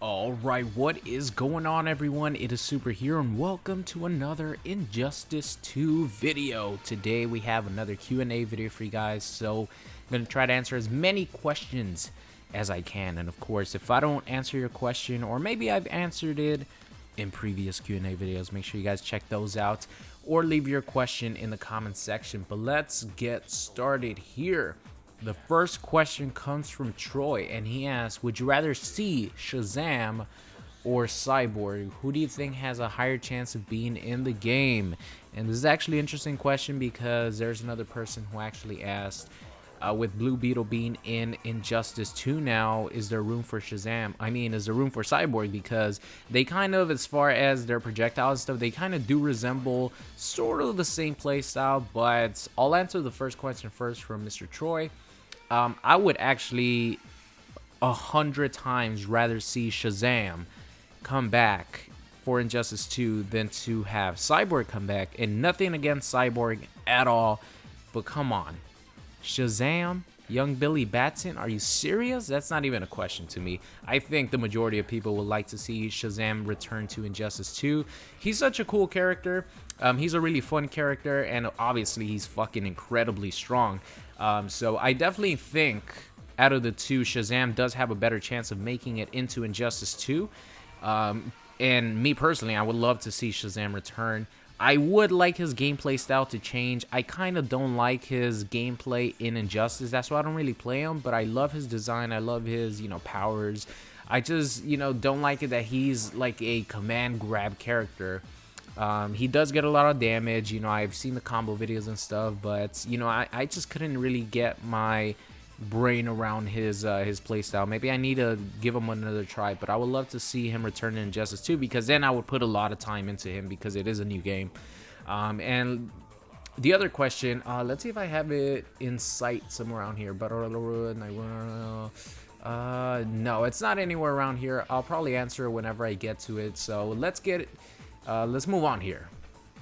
Alright, what is going on, everyone? It is Super here, and welcome to another Injustice 2 video. Today we have another Q&A video for you guys, so I'm going to try to answer as many questions as I can. And of course, if I don't answer your question, or maybe I've answered it in previous Q&A videos, make sure you guys check those out, or leave your question in the comment section. But let's get started here. The first question comes from Troy, and he asks, would you rather see Shazam or Cyborg? Who do you think has a higher chance of being in the game? And this is actually an interesting question because there's another person who actually asked, with Blue Beetle being in Injustice 2 now, is there room for Shazam? I mean, is there room for Cyborg? Because they kind of, as far as their projectiles and stuff, they kind of do resemble sort of the same playstyle. But I'll answer the first question first from Mr. Troy. I would actually 100 times rather see Shazam come back for Injustice 2 than to have Cyborg come back. And nothing against Cyborg at all, but come on. Shazam, young Billy Batson, are you serious? That's not even a question to me. I think the majority of people would like to see Shazam return to Injustice 2. He's such a cool character. He's a really fun character, and obviously he's fucking incredibly strong. So I definitely think out of the two, Shazam does have a better chance of making it into Injustice 2. And me personally, I would love to see Shazam return. I would like his gameplay style to change. I kind of don't like his gameplay in Injustice. That's why I don't really play him, but I love his design. I love his, powers. I just, don't like it that he's like a command grab character. He does get a lot of damage. I've seen the combo videos and stuff, but, I just couldn't really get my brain around his playstyle. Maybe I need to give him another try, but I would love to see him return in Injustice 2 because then I would put a lot of time into him because it is a new game. And the other question, let's see if I have it in sight somewhere around here. But no, it's not anywhere around here. I'll probably answer it whenever I get to it. So let's move on here.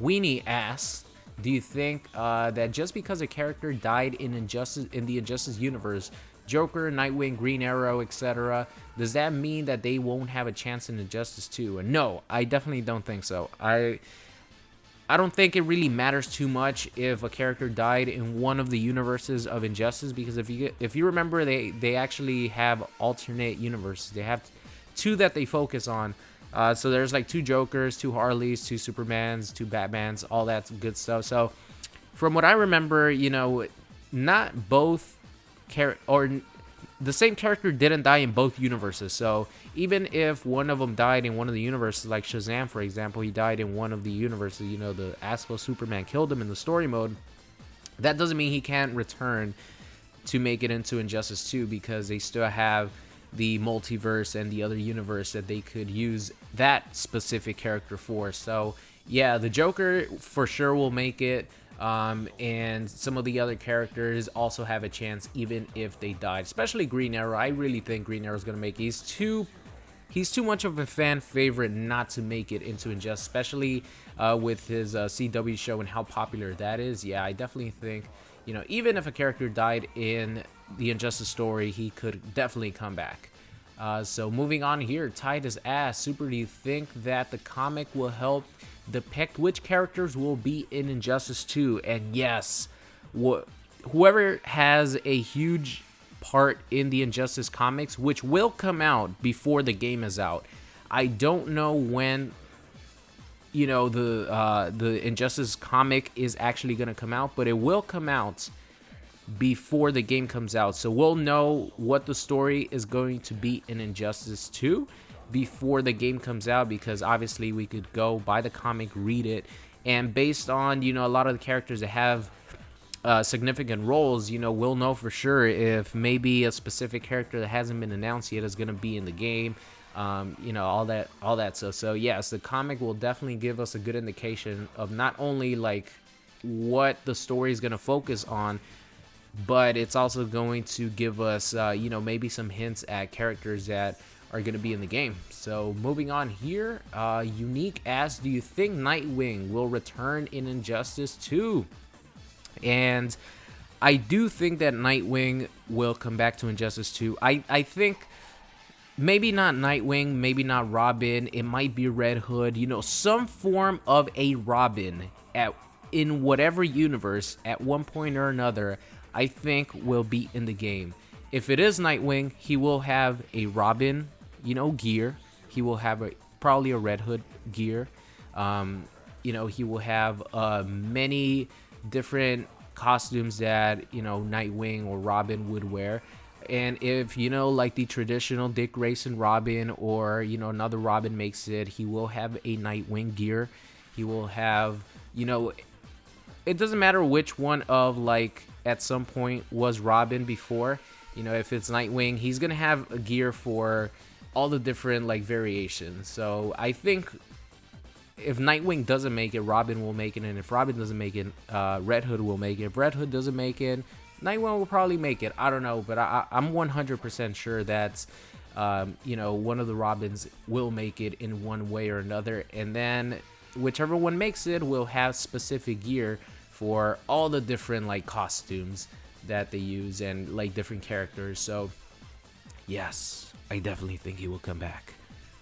Weenie asks, do you think that just because a character died in the Injustice universe, Joker, Nightwing, Green Arrow, etc., does that mean that they won't have a chance in Injustice 2? And no, I definitely don't think so. I don't think it really matters too much if a character died in one of the universes of Injustice, because if you remember, they actually have alternate universes. They have two that they focus on. So there's like two Jokers, two Harleys, two Supermans, two Batmans, all that good stuff. So from what I remember, not both the same character didn't die in both universes. So even if one of them died in one of the universes, like Shazam, for example, he died in one of the universes, the Asco Superman killed him in the story mode, that doesn't mean he can't return to make it into Injustice 2 because they still have the multiverse and the other universe that they could use that specific character for. So yeah, the Joker for sure will make it, and some of the other characters also have a chance even if they died, especially Green Arrow. I really think Green Arrow is gonna make it. He's too much of a fan favorite not to make it into Injustice, especially with his CW show and how popular that is. Yeah, I definitely think, even if a character died in the Injustice story, he could definitely come back. So moving on here, Titus asks, Super, do you think that the comic will help depict which characters will be in Injustice 2? And yes, whoever has a huge part in the Injustice comics, which will come out before the game is out. I don't know when the Injustice comic is actually going to come out, but it will come out before the game comes out. So we'll know what the story is going to be in Injustice 2 before the game comes out, because obviously we could go buy the comic, read it, and based on a lot of the characters that have significant roles, we'll know for sure if maybe a specific character that hasn't been announced yet is going to be in the game. All that stuff. So yes, the comic will definitely give us a good indication of not only like what the story is going to focus on, but it's also going to give us maybe some hints at characters that are going to be in the game. So moving on here, Unique asks, do you think Nightwing will return in Injustice 2? And I do think that Nightwing will come back to Injustice 2. I think maybe not Nightwing, maybe not Robin. It might be Red Hood. You know, some form of a Robin in whatever universe at one point or another, I think will be in the game. If it is Nightwing, he will have a Robin, you know, gear. He will have probably a Red Hood gear. You know, he will have many different costumes that, you know, Nightwing or Robin would wear. And if, you know, like the traditional Dick Grayson Robin, or, you know, another Robin makes it, he will have a Nightwing gear. He will have, you know, it doesn't matter which one of, like, at some point was Robin before. You know, if it's Nightwing, he's gonna have a gear for all the different, like, variations. So I think if Nightwing doesn't make it, Robin will make it, and if Robin doesn't make it, Red Hood will make it. If Red Hood doesn't make it, Nightwing will probably make it. I don't know, but I'm 100% sure that, you know, one of the Robins will make it in one way or another, and then whichever one makes it will have specific gear for all the different, like, costumes that they use and, like, different characters. So yes, I definitely think he will come back.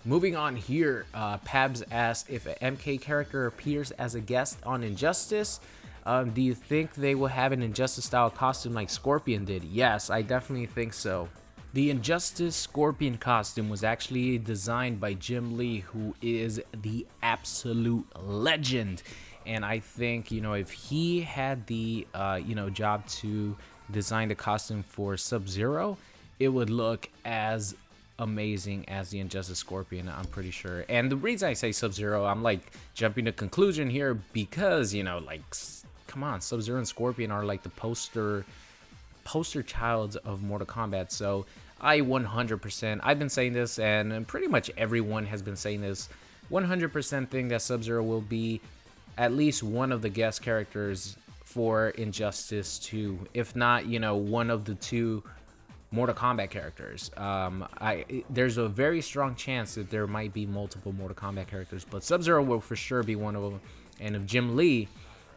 Moving on here, Pabs asked if an MK character appears as a guest on Injustice, do you think they will have an Injustice style costume like Scorpion did? Yes, I definitely think so. The Injustice Scorpion costume was actually designed by Jim Lee, who is the absolute legend. And I think, you know, if he had the, you know, job to design the costume for Sub-Zero, it would look as amazing as the Injustice Scorpion, I'm pretty sure. And the reason I say Sub-Zero, I'm like jumping to conclusion here because, you know, like, come on, Sub-Zero and Scorpion are like the poster childs of Mortal Kombat. So I 100%, I've been saying this, and pretty much everyone has been saying this, 100% think that Sub-Zero will be at least one of the guest characters for Injustice 2, if not, you know, one of the two Mortal Kombat characters. There's a very strong chance that there might be multiple Mortal Kombat characters, but Sub-Zero will for sure be one of them. And if Jim Lee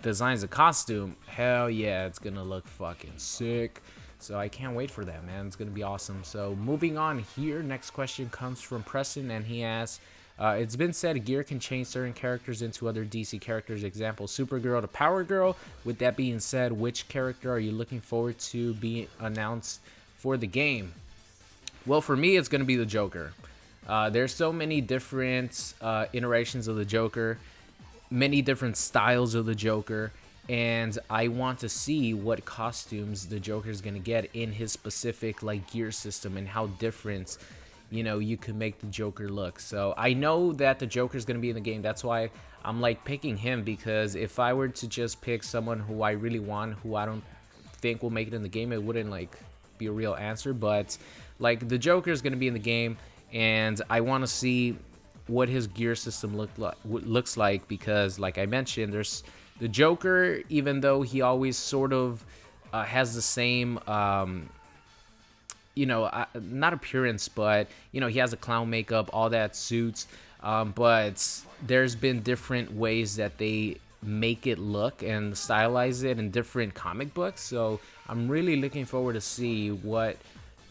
designs a costume, hell yeah, it's gonna look fucking sick. So I can't wait for that, man. It's gonna be awesome. So moving on here, next question comes from Preston, and he asks, it's been said gear can change certain characters into other DC characters. Example, Supergirl to Power Girl. With that being said, which character are you looking forward to being announced for the game? Well, for me, it's going to be the Joker. There's so many different iterations of the Joker, many different styles of the Joker, and I want to see what costumes the Joker is going to get in his specific, like, gear system, and how different, you know, you could make the Joker look. So I know that the Joker is going to be in the game. That's why I'm, like, picking him, because if I were to just pick someone who I really want, who I don't think will make it in the game, it wouldn't, like, be a real answer. But, like, the Joker is going to be in the game, and I want to see what his gear system looks like, because, like I mentioned, there's the Joker, even though he always sort of has the same you know, not appearance, but, you know, he has a clown makeup, all that suits, but there's been different ways that they make it look and stylize it in different comic books. So I'm really looking forward to see what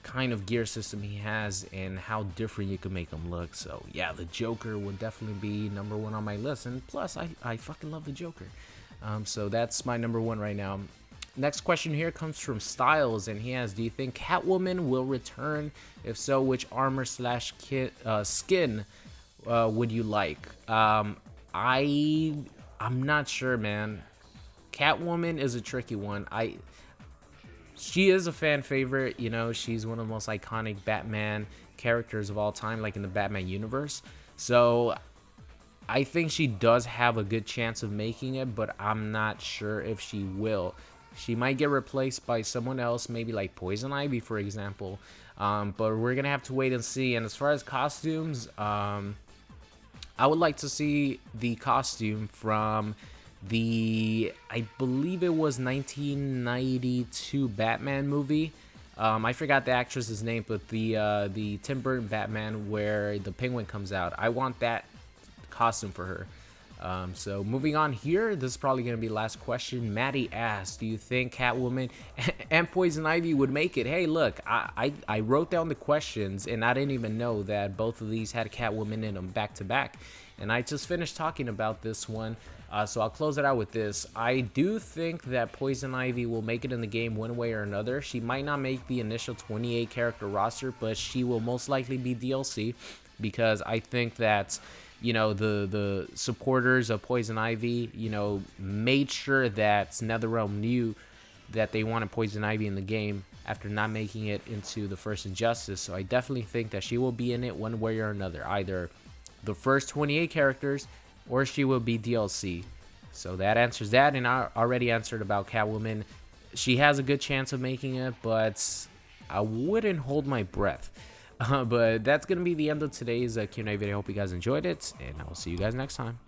kind of gear system he has and how different you can make him look. So yeah, the Joker would definitely be number one on my list, and plus I fucking love the Joker. So that's my number one right now. Next question here comes from Styles, and he asks, do you think Catwoman will return? If so, which armor / skin would you like? I'm not sure, man. Catwoman is a tricky one. She is a fan favorite, you know, she's one of the most iconic Batman characters of all time, like in the Batman universe. So I think she does have a good chance of making it, but I'm not sure if she will. She might get replaced by someone else, maybe like Poison Ivy, for example. But we're going to have to wait and see. And as far as costumes, I would like to see the costume from the, I believe it was 1992 Batman movie. I forgot the actress's name, but the Tim Burton Batman where the Penguin comes out. I want that costume for her. So moving on here, this is probably going to be the last question. Maddie asked, do you think Catwoman and Poison Ivy would make it? Hey, look, I wrote down the questions and I didn't even know that both of these had Catwoman in them back to back. And I just finished talking about this one. So I'll close it out with this. I do think that Poison Ivy will make it in the game one way or another. She might not make the initial 28 character roster, but she will most likely be DLC, because I think that, you know, the supporters of Poison Ivy, you know, made sure that NetherRealm knew that they wanted Poison Ivy in the game after not making it into the first Injustice. So I definitely think that she will be in it one way or another, either the first 28 characters or she will be DLC. So that answers that. And I already answered about Catwoman. She has a good chance of making it, but I wouldn't hold my breath. But that's going to be the end of today's Q&A video. Hope you guys enjoyed it, and I will see you guys next time.